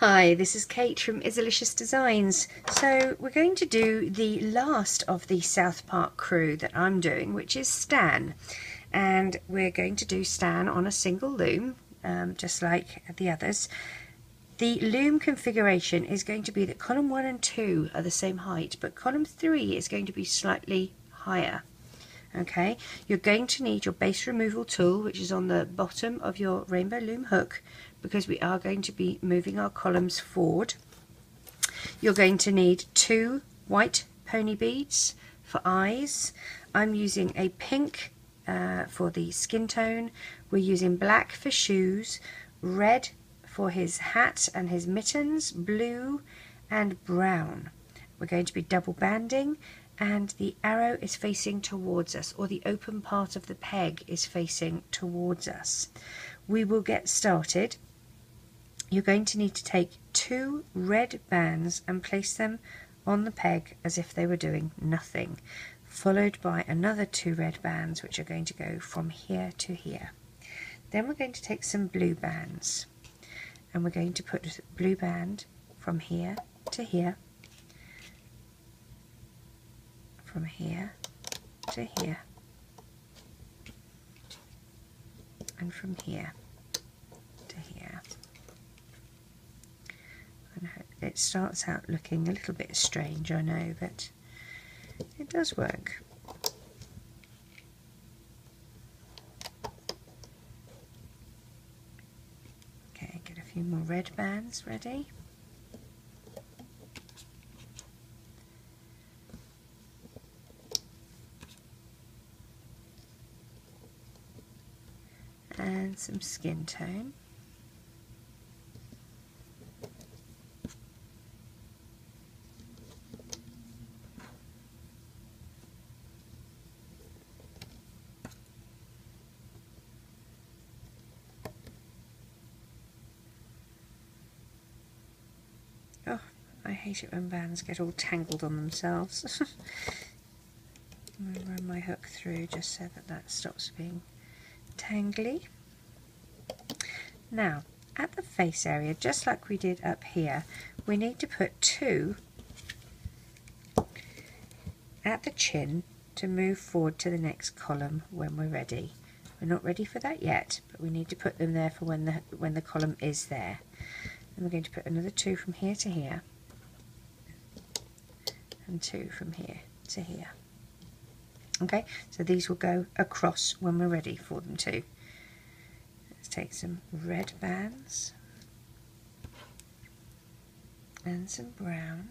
Hi, this is Kate from Izzalicious Designs. So we're going to do the last of the South Park crew that I'm doing, which is Stan. And we're going to do Stan on a single loom, just like the others. The loom configuration is going to be that column 1 and 2 are the same height, but column 3 is going to be slightly higher. Okay, you're going to need your base removal tool, which is on the bottom of your Rainbow Loom hook, because we are going to be moving our columns forward. You're going to need 2 white pony beads for eyes. I'm using a pink for the skin tone. We're using black for shoes, red for his hat and his mittens, blue and brown. We're going to be double banding, and the arrow is facing towards us, or the open part of the peg is facing towards us. We will get started. You're going to need to take 2 red bands and place them on the peg as if they were doing nothing, followed by another 2 red bands which are going to go from here to here. Then we're going to take some blue bands, and we're going to put a blue band from here to here, from here to here, and from here to here. And it starts out looking a little bit strange, I know, but it does work. Okay, get a few more red bands ready. And some skin tone. Oh, I hate it when bands get all tangled on themselves. I'm going to run my hook through just so that that stops being tangly. Now, at the face area, just like we did up here, we need to put 2 at the chin to move forward to the next column when we're ready. We're not ready for that yet, but we need to put them there for when the column is there. And we're going to put another 2 from here to here, and 2 from here to here. Okay, so these will go across when we're ready for them to. Let's take some red bands and some brown.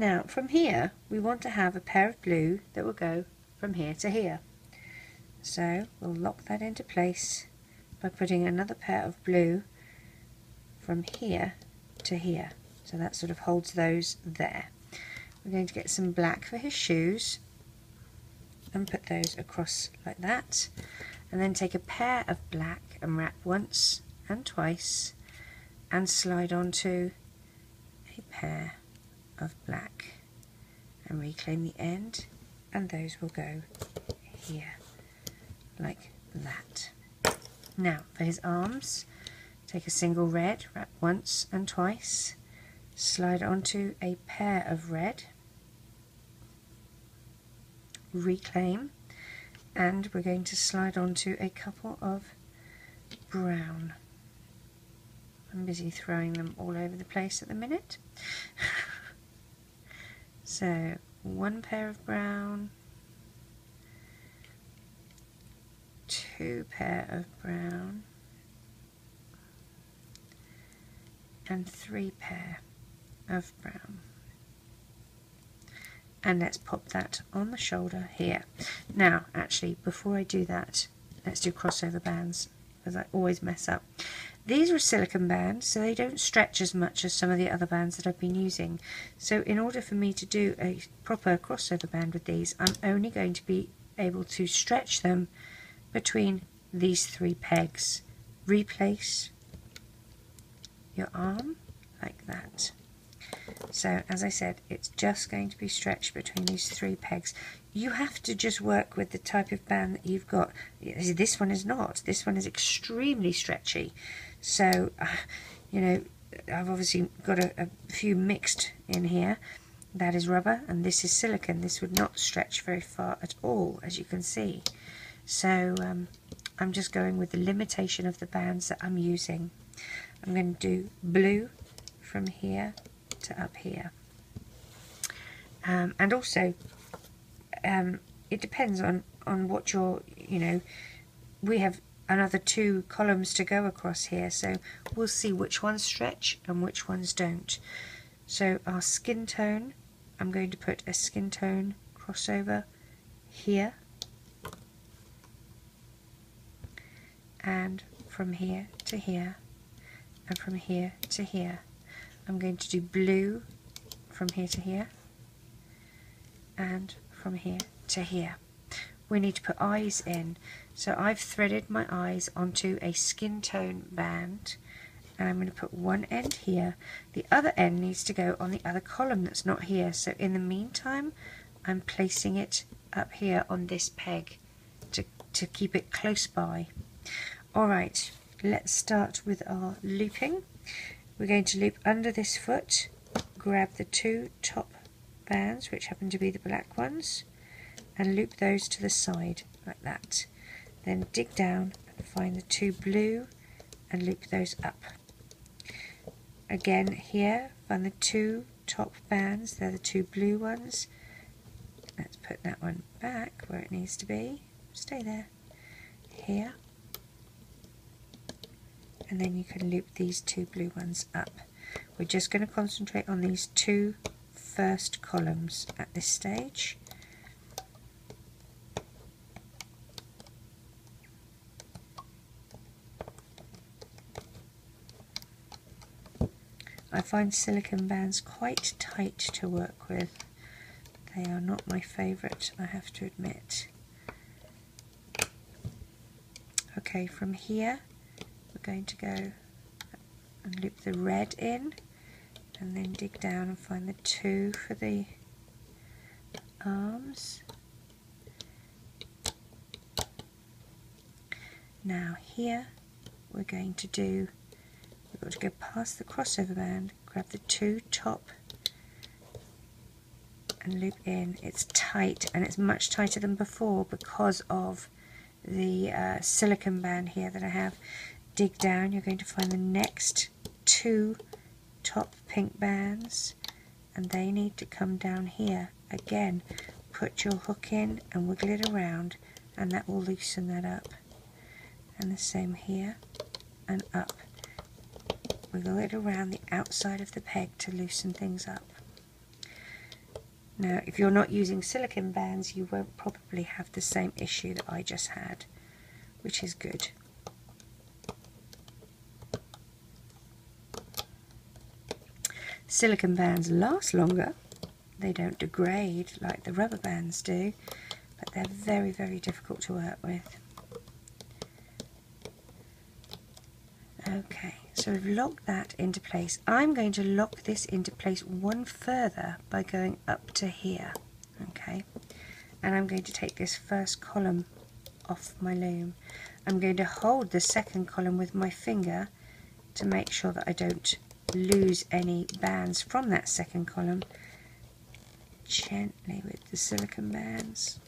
Now from here we want to have a pair of blue that will go from here to here. So we'll lock that into place by putting another pair of blue from here to here. So that sort of holds those there. We're going to get some black for his shoes and put those across like that. And then take a pair of black and wrap once and twice and slide onto a pair of black and reclaim the end, and those will go here like that. Now for his arms, take a single red, wrap once and twice, slide onto a pair of red, reclaim, and we're going to slide onto a couple of brown. I'm busy throwing them all over the place at the minute. So 1 pair of brown, 2 pair of brown, and 3 pair of brown. And let's pop that on the shoulder here. Now, actually, before I do that, let's do crossover bands, because I always mess up. These are silicone bands, so they don't stretch as much as some of the other bands that I've been using. So in order for me to do a proper crossover band with these, I'm only going to be able to stretch them between these 3 pegs. Replace your arm like that. So as I said, it's just going to be stretched between these 3 pegs. You have to just work with the type of band that you've got. This one is not. This one is extremely stretchy. So, you know, I've obviously got a few mixed in here. That is rubber and this is silicone. This would not stretch very far at all, as you can see. So I'm just going with the limitation of the bands that I'm using. I'm going to do blue from here to up here. And also, it depends on what you're, you know, we have another 2 columns to go across here, so we'll see which ones stretch and which ones don't. So our skin tone, I'm going to put a skin tone crossover here, and from here to here, and from here to here. I'm going to do blue from here to here, and from here to here. We need to put eyes in, so I've threaded my eyes onto a skin tone band, and I'm going to put one end here. The other end needs to go on the other column that's not here, so in the meantime I'm placing it up here on this peg to keep it close by. Alright, let's start with our looping. We're going to loop under this foot, grab the 2 top bands, which happen to be the black ones, and loop those to the side like that. Then dig down and find the 2 blue and loop those up. Again here, find the 2 top bands, they're the 2 blue ones. Let's put that one back where it needs to be. Stay there. Here. And then you can loop these 2 blue ones up. We're just going to concentrate on these 2 first columns at this stage. I find silicone bands quite tight to work with. They are not my favourite, I have to admit. Okay, from here we're going to go and loop the red in, and then dig down and find the 2 for the arms. Now here we're going to do, we've got to go past the crossover band, grab the 2 top and loop in. It's tight, and it's much tighter than before because of the silicone band here that I have. Dig down, you're going to find the next 2 top pink bands, and they need to come down here. Again, put your hook in and wiggle it around, and that will loosen that up. And the same here and up. Wiggle it around the outside of the peg to loosen things up. Now, if you're not using silicone bands, you won't probably have the same issue that I just had, which is good. Silicone bands last longer, they don't degrade like the rubber bands do, but they're very, very difficult to work with. Okay, so we've locked that into place. I'm going to lock this into place one further by going up to here, okay? And I'm going to take this first column off my loom. I'm going to hold the second column with my finger to make sure that I don't lose any bands from that second column. Gently with the silicone bands.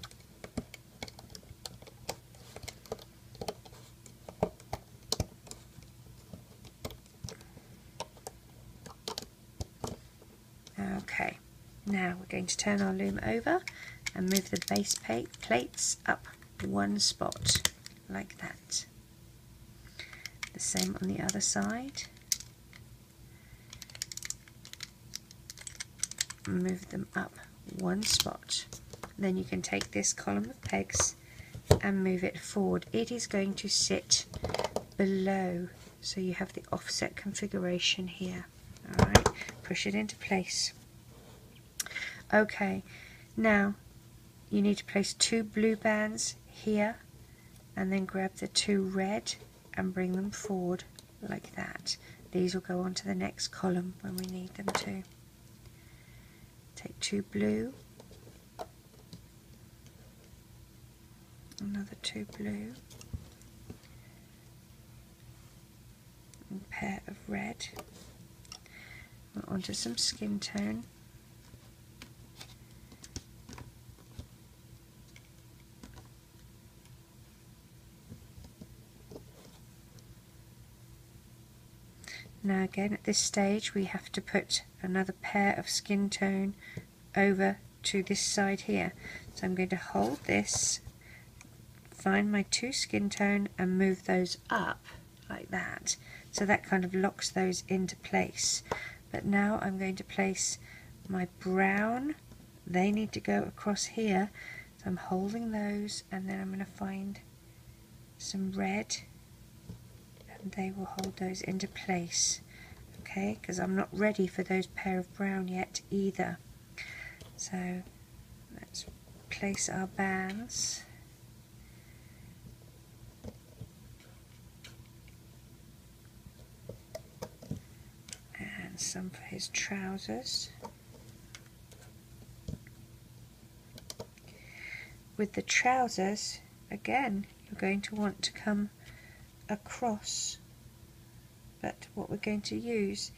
Now we're going to turn our loom over and move the base plates up one spot, like that. The same on the other side. Move them up one spot. Then you can take this column of pegs and move it forward. It is going to sit below, so you have the offset configuration here. Alright, push it into place. Okay, now you need to place 2 blue bands here and then grab the 2 red and bring them forward like that. These will go on to the next column when we need them to. Take 2 blue, another 2 blue, and a pair of red, and onto some skin tone. Now again at this stage we have to put another pair of skin tone over to this side here. So I'm going to hold this, find my 2 skin tone and move those up like that. So that kind of locks those into place. But now I'm going to place my brown, they need to go across here. So I'm holding those and then I'm going to find some red and they will hold those into place, okay, because I'm not ready for those pair of brown yet either. So let's place our bands and some for his trousers. With the trousers, again, you're going to want to come across, but what we're going to use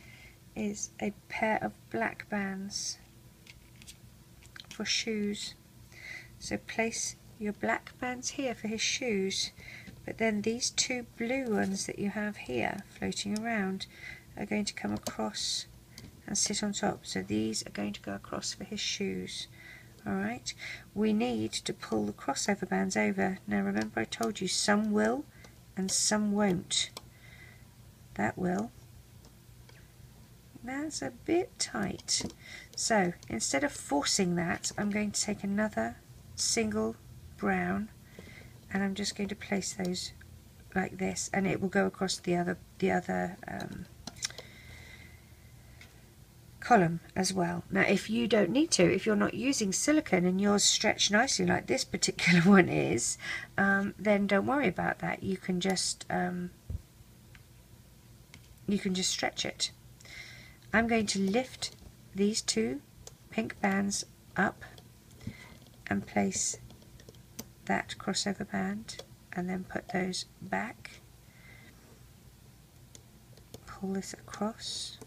is a pair of black bands for shoes. So place your black bands here for his shoes, but then these 2 blue ones that you have here floating around are going to come across and sit on top. So these are going to go across for his shoes. Alright, we need to pull the crossover bands over. Now remember I told you some will and some won't. That will. That's a bit tight. So instead of forcing that, I'm going to take another single brown and I'm just going to place those like this, and it will go across the other column as well. Now if you don't need to, if you're not using silicone and yours stretch nicely like this particular one is, then don't worry about that. You can just stretch it. I'm going to lift these 2 pink bands up and place that crossover band and then put those back, pull this across,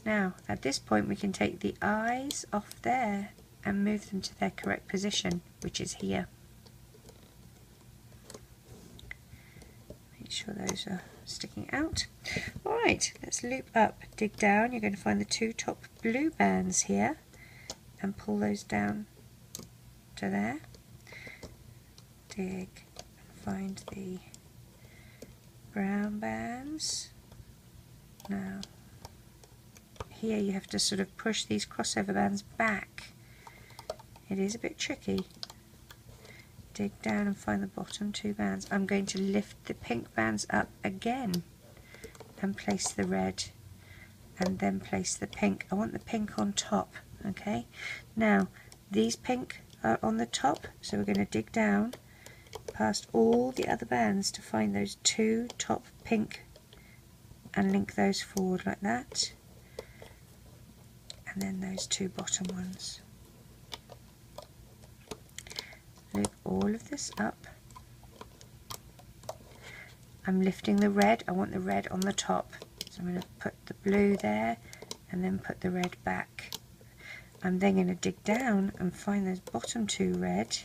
now at this point we can take the eyes off there and move them to their correct position, which is here. Make sure those are sticking out. Alright, let's loop up, dig down. You're going to find the 2 top blue bands here and pull those down to there. Dig and find the brown bands. Now here you have to sort of push these crossover bands back. It is a bit tricky. Dig down and find the bottom 2 bands. I'm going to lift the pink bands up again and place the red and then place the pink. I want the pink on top, okay? Now these pink are on the top, so we're going to dig down past all the other bands to find those 2 top pink and link those forward like that, and then those 2 bottom ones. Loop all of this up. I'm lifting the red. I want the red on the top, so I'm going to put the blue there and then put the red back. I'm then going to dig down and find those bottom 2 red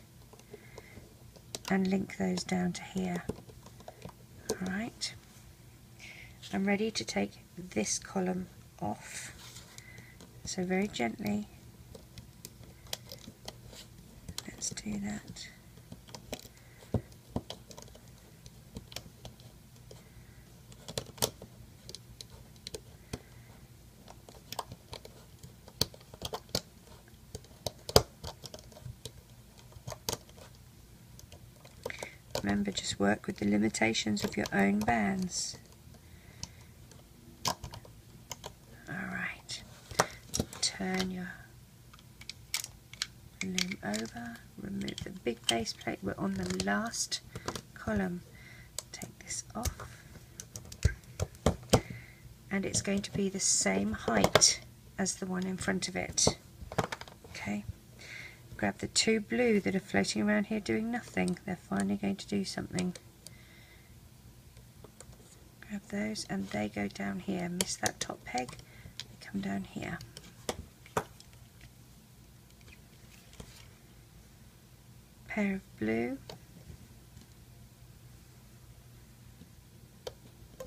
and link those down to here. Alright, I'm ready to take this column off, so very gently, let's do that. Remember, just work with the limitations of your own bands. Alright, turn your loom over, remove the big base plate. We're on the last column. Take this off, and it's going to be the same height as the one in front of it. Okay. Grab the two blue that are floating around here doing nothing. They're finally going to do something. Grab those and they go down here. Miss that top peg, they come down here. Pair of blue,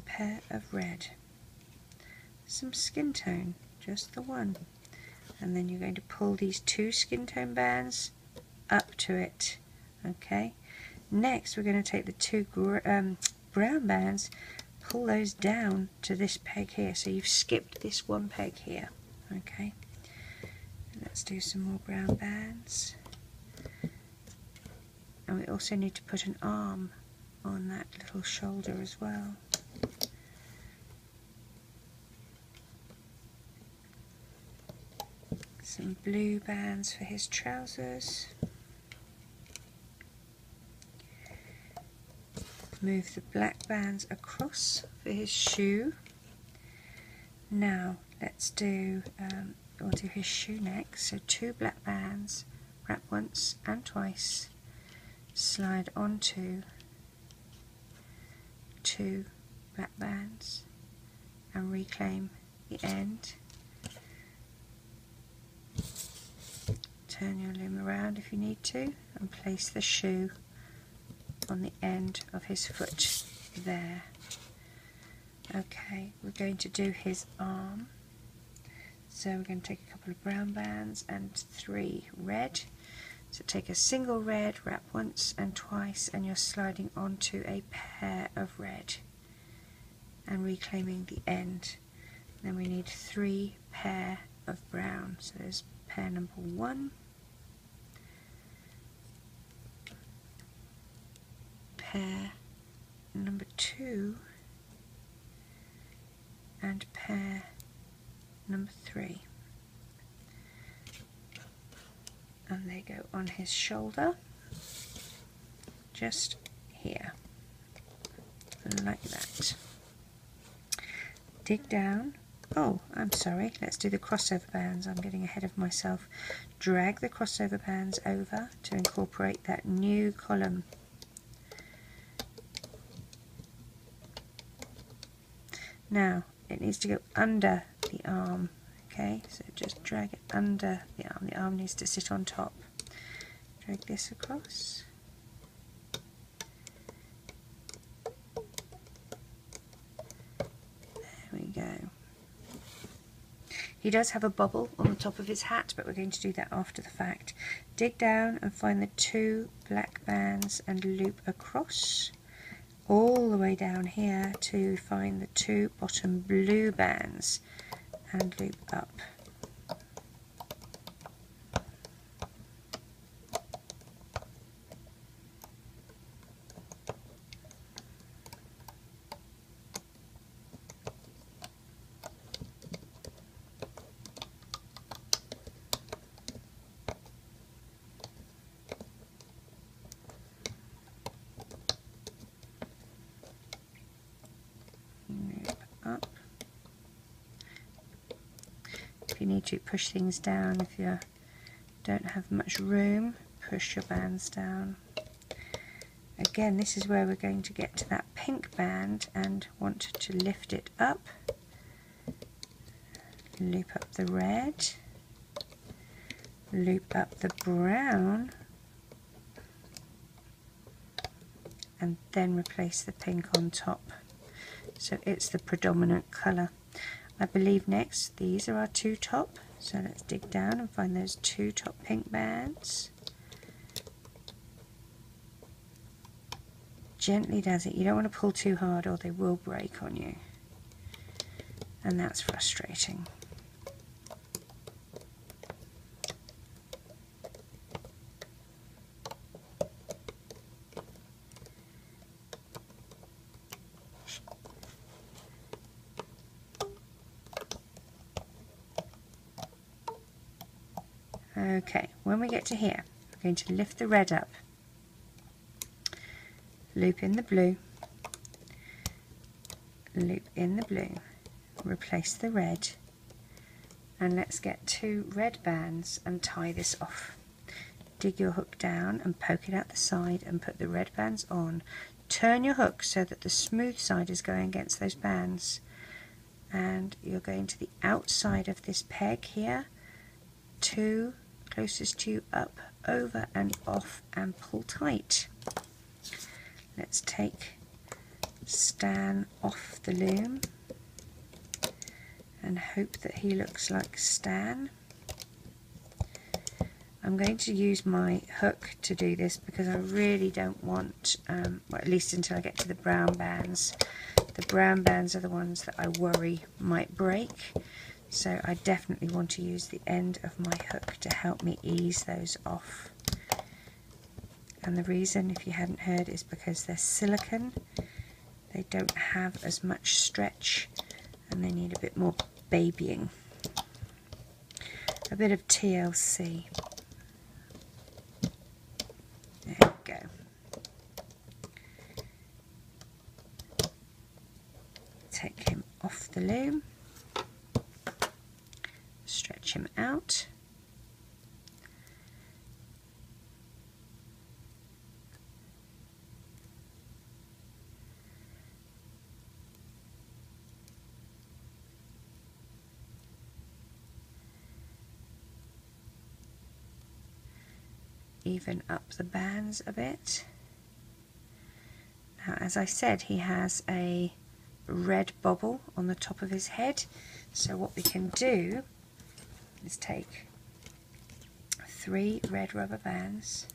pair of red, some skin tone, just the one. And then you're going to pull these two skin tone bands up to it. Okay. Next we're going to take the two brown bands, pull those down to this peg here. So you've skipped this one peg here. Okay. Let's do some more brown bands. And we also need to put an arm on that little shoulder as well. Some blue bands for his trousers. Move the black bands across for his shoe. Now let's do, we'll do his shoe next. So two black bands, wrap once and twice, slide onto two black bands and reclaim the end. Turn your loom around if you need to and place the shoe on the end of his foot there. Okay, we're going to do his arm. So we're going to take a couple of brown bands and 3 red. So take a single red, wrap once and twice, and you're sliding onto a pair of red and reclaiming the end. Then we need 3 pair of brown. So there's pair number 1, pair number 2, and pair number 3. And they go on his shoulder, just here, like that. Dig down. Oh, I'm sorry, let's do the crossover bands. I'm getting ahead of myself. Drag the crossover bands over to incorporate that new column. Now, it needs to go under the arm, okay? So just drag it under the arm. The arm needs to sit on top. Drag this across. There we go. He does have a bobble on the top of his hat, but we're going to do that after the fact. Dig down and find the 2 black bands and loop across all the way down here to find the 2 bottom blue bands and loop up. Up. If you need to push things down, if you don't have much room, push your bands down. Again, this is where we're going to get to that pink band and want to lift it up. Loop up the red, loop up the brown, and then replace the pink on top. so it's the predominant colour. I believe next these are our 2 top, so let's dig down and find those 2 top pink bands. Gently does it, you don't want to pull too hard or they will break on you, and that's frustrating. Okay, when we get to here, we're going to lift the red up, loop in the blue, loop in the blue, replace the red, and let's get 2 red bands and tie this off. Dig your hook down and poke it out the side and put the red bands on. Turn your hook so that the smooth side is going against those bands, and you're going to the outside of this peg here, 2 closest to you, up, over and off, and pull tight. Let's take Stan off the loom and hope that he looks like Stan. I'm going to use my hook to do this because I really don't want, well, at least until I get to the brown bands. The brown bands are the ones that I worry might break, so I definitely want to use the end of my hook to help me ease those off. And the reason, if you hadn't heard, is because they're silicone. They don't have as much stretch and they need a bit more babying. A bit of TLC. There we go. Take him off the loom. Stretch him out. Even up the bands a bit. Now, as I said, he has a red bobble on the top of his head, so what we can do is take 3 red rubber bands,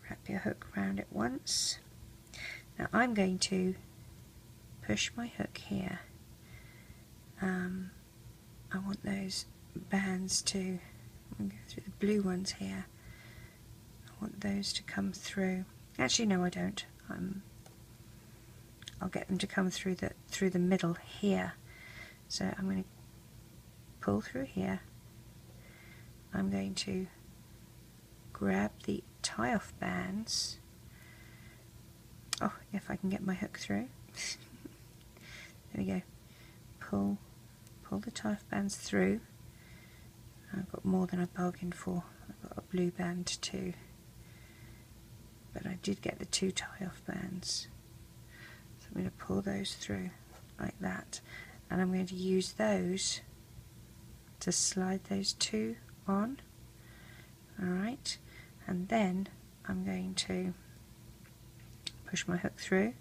wrap your hook around it once. Now I'm going to push my hook here. I want those bands to, I'm going to go through the blue ones here, I want those to come through. Actually no, I don't. I'll get them to come through the middle here. So I'm going to pull through here. I'm going to grab the tie-off bands. Oh, if I can get my hook through. There we go. Pull the tie-off bands through. I've got more than I bargained for. I've got a blue band too. But I did get the 2 tie-off bands. So I'm going to pull those through like that. And I'm going to use those to slide those 2 on. Alright. And then I'm going to push my hook through.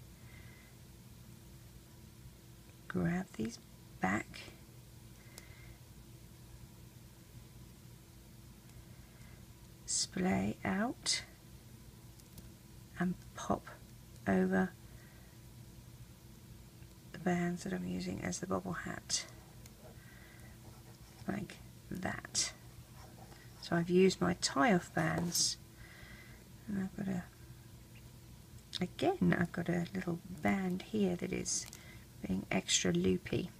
Grab these back. Splay out and pop over the bands that I'm using as the bobble hat, like that. So I've used my tie-off bands, and I've got a little band here that is being extra loopy.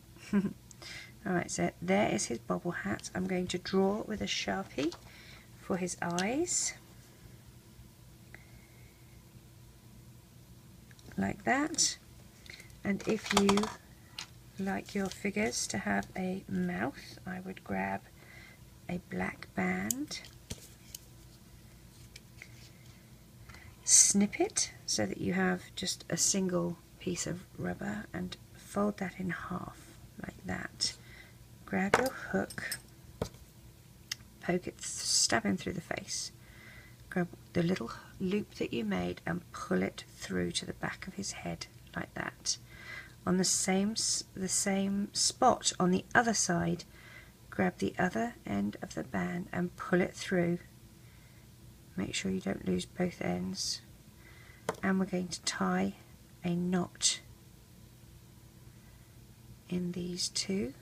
Alright, so there is his bobble hat. I'm going to draw with a Sharpie for his eyes, like that. And if you like your figures to have a mouth, I would grab a black band, snip it so that you have just a single piece of rubber, and fold that in half like that. Grab your hook, poke it, stab him through the face, grab the little loop that you made and pull it through to the back of his head like that. on the same spot on the other side. Grab the other end of the band and pull it through. Make sure you don't lose both ends. And we're going to tie a knot in these two.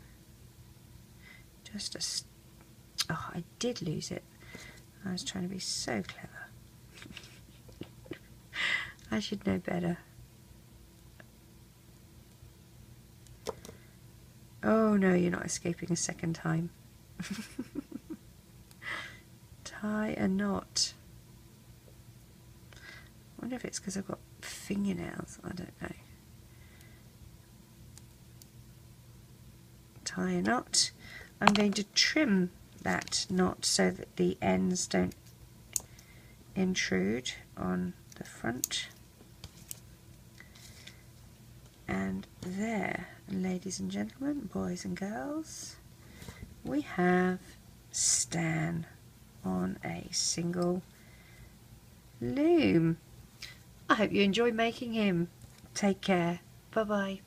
Just a... oh, I did lose it. I was trying to be so clever. I should know better. Oh no, you're not escaping a second time. Tie a knot. I wonder if it's because I've got fingernails. I don't know. Tie a knot. I'm going to trim that knot so that the ends don't intrude on the front. And there, ladies and gentlemen, boys and girls, we have Stan on a single loom. I hope you enjoy making him. Take care. Bye bye.